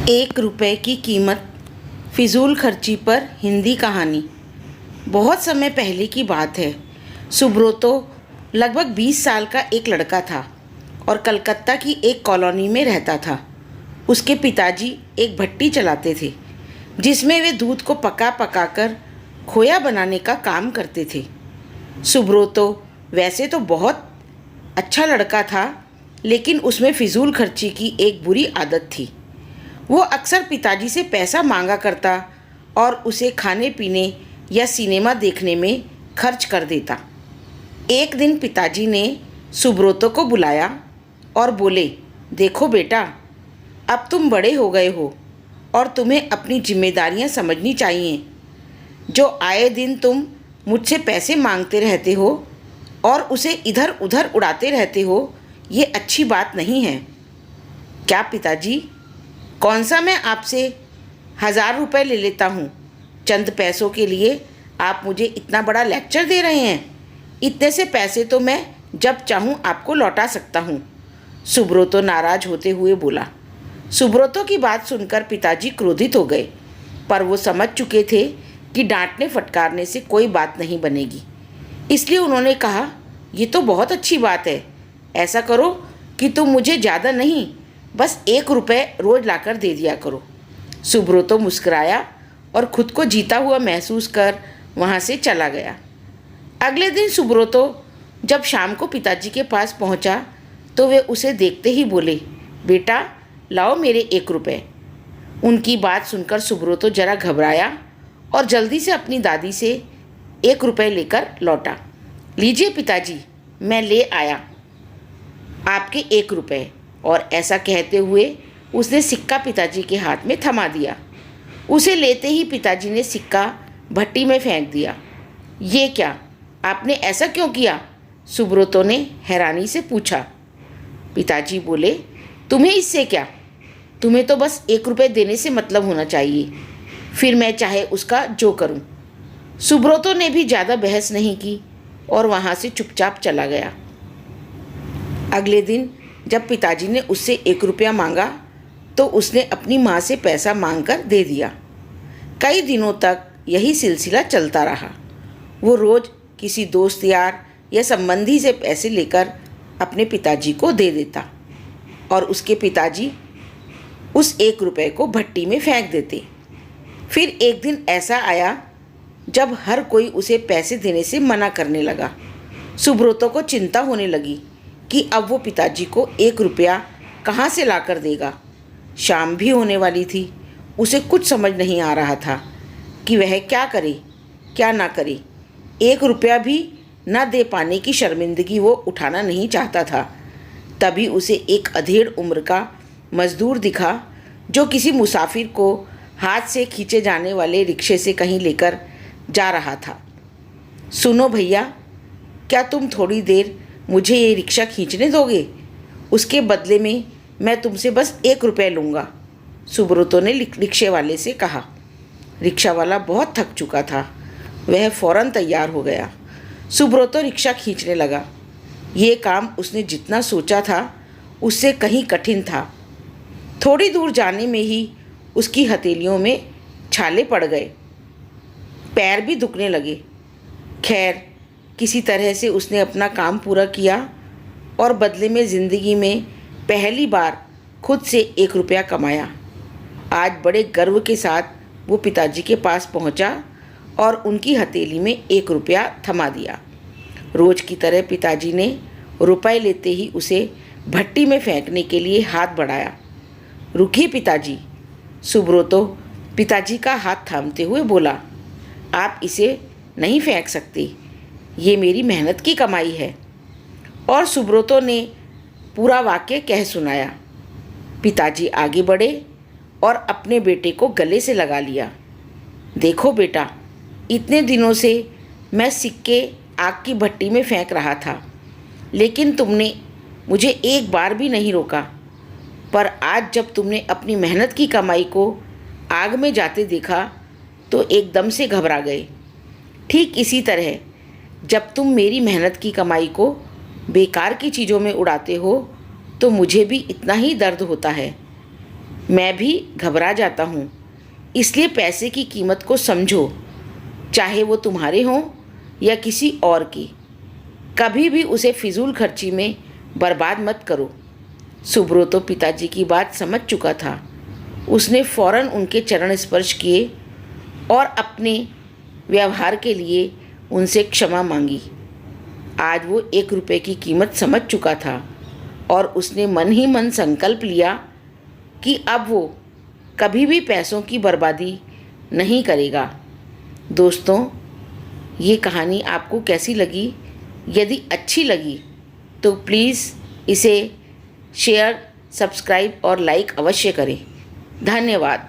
1 रुपए की कीमत, फिजूल खर्ची पर हिंदी कहानी। बहुत समय पहले की बात है। सुब्रोतो लगभग 20 साल का एक लड़का था और कलकत्ता की एक कॉलोनी में रहता था। उसके पिताजी एक भट्टी चलाते थे जिसमें वे दूध को पका पका कर खोया बनाने का काम करते थे। सुब्रोतो वैसे तो बहुत अच्छा लड़का था, लेकिन उसमें फिजूल खर्ची की एक बुरी आदत थी। वो अक्सर पिताजी से पैसा मांगा करता और उसे खाने पीने या सिनेमा देखने में खर्च कर देता। एक दिन पिताजी ने सुब्रोतो को बुलाया और बोले, देखो बेटा, अब तुम बड़े हो गए हो और तुम्हें अपनी जिम्मेदारियां समझनी चाहिए। जो आए दिन तुम मुझसे पैसे मांगते रहते हो और उसे इधर उधर उड़ाते रहते हो, ये अच्छी बात नहीं है। क्या पिताजी, कौन सा मैं आपसे 1000 रुपये ले लेता हूँ? चंद पैसों के लिए आप मुझे इतना बड़ा लेक्चर दे रहे हैं। इतने से पैसे तो मैं जब चाहूँ आपको लौटा सकता हूँ। सुब्रोतो नाराज होते हुए बोला। सुब्रोतो की बात सुनकर पिताजी क्रोधित हो गए, पर वो समझ चुके थे कि डांटने फटकारने से कोई बात नहीं बनेगी। इसलिए उन्होंने कहा, ये तो बहुत अच्छी बात है। ऐसा करो कि तुम मुझे ज़्यादा नहीं, बस 1 रुपये रोज़ लाकर दे दिया करो। सुब्रोतो मुस्कुराया और खुद को जीता हुआ महसूस कर वहाँ से चला गया। अगले दिन सुब्रोतो जब शाम को पिताजी के पास पहुँचा तो वे उसे देखते ही बोले, बेटा लाओ मेरे 1 रुपये। उनकी बात सुनकर सुब्रोतो जरा घबराया और जल्दी से अपनी दादी से 1 रुपये लेकर लौटा। लीजिए पिताजी, मैं ले आया आपके 1 रुपये। और ऐसा कहते हुए उसने सिक्का पिताजी के हाथ में थमा दिया। उसे लेते ही पिताजी ने सिक्का भट्टी में फेंक दिया। ये क्या, आपने ऐसा क्यों किया? सुब्रोतो ने हैरानी से पूछा। पिताजी बोले, तुम्हें इससे क्या? तुम्हें तो बस 1 रुपये देने से मतलब होना चाहिए, फिर मैं चाहे उसका जो करूं। सुब्रोतो ने भी ज़्यादा बहस नहीं की और वहाँ से चुपचाप चला गया। अगले दिन जब पिताजी ने उससे 1 रुपया मांगा तो उसने अपनी माँ से पैसा मांगकर दे दिया। कई दिनों तक यही सिलसिला चलता रहा। वो रोज़ किसी दोस्त यार या संबंधी से पैसे लेकर अपने पिताजी को दे देता और उसके पिताजी उस 1 रुपये को भट्टी में फेंक देते। फिर एक दिन ऐसा आया जब हर कोई उसे पैसे देने से मना करने लगा। सुब्रोतो को चिंता होने लगी कि अब वो पिताजी को 1 रुपया कहाँ से लाकर देगा। शाम भी होने वाली थी। उसे कुछ समझ नहीं आ रहा था कि वह क्या करे क्या ना करे। 1 रुपया भी न दे पाने की शर्मिंदगी वो उठाना नहीं चाहता था। तभी उसे एक अधेड़ उम्र का मज़दूर दिखा जो किसी मुसाफिर को हाथ से खींचे जाने वाले रिक्शे से कहीं लेकर जा रहा था। सुनो भैया, क्या तुम थोड़ी देर मुझे ये रिक्शा खींचने दोगे? उसके बदले में मैं तुमसे बस 1 रुपये लूँगा। सुब्रोतो ने रिक्शे वाले से कहा। रिक्शा वाला बहुत थक चुका था। वह फ़ौरन तैयार हो गया। सुब्रोतो रिक्शा खींचने लगा। ये काम उसने जितना सोचा था उससे कहीं कठिन था। थोड़ी दूर जाने में ही उसकी हथेलियों में छाले पड़ गए, पैर भी दुखने लगे। खैर, किसी तरह से उसने अपना काम पूरा किया और बदले में ज़िंदगी में पहली बार खुद से 1 रुपया कमाया। आज बड़े गर्व के साथ वो पिताजी के पास पहुंचा और उनकी हथेली में 1 रुपया थमा दिया। रोज़ की तरह पिताजी ने रुपए लेते ही उसे भट्टी में फेंकने के लिए हाथ बढ़ाया। रुकिए पिताजी, सुब्रोतो पिताजी का हाथ थामते हुए बोला, आप इसे नहीं फेंक सकते, ये मेरी मेहनत की कमाई है। और सुब्रोतो ने पूरा वाक्य कह सुनाया। पिताजी आगे बढ़े और अपने बेटे को गले से लगा लिया। देखो बेटा, इतने दिनों से मैं सिक्के आग की भट्टी में फेंक रहा था, लेकिन तुमने मुझे एक बार भी नहीं रोका। पर आज जब तुमने अपनी मेहनत की कमाई को आग में जाते देखा तो एकदम से घबरा गए। ठीक इसी तरह जब तुम मेरी मेहनत की कमाई को बेकार की चीज़ों में उड़ाते हो तो मुझे भी इतना ही दर्द होता है। मैं भी घबरा जाता हूँ। इसलिए पैसे की कीमत को समझो, चाहे वो तुम्हारे हों या किसी और की। कभी भी उसे फिजूल खर्ची में बर्बाद मत करो। सुब्रतो पिताजी की बात समझ चुका था। उसने फौरन उनके चरण स्पर्श किए और अपने व्यवहार के लिए उनसे क्षमा मांगी। आज वो 1 रुपये की कीमत समझ चुका था और उसने मन ही मन संकल्प लिया कि अब वो कभी भी पैसों की बर्बादी नहीं करेगा। दोस्तों, ये कहानी आपको कैसी लगी? यदि अच्छी लगी तो प्लीज़ इसे शेयर, सब्सक्राइब और लाइक अवश्य करें। धन्यवाद।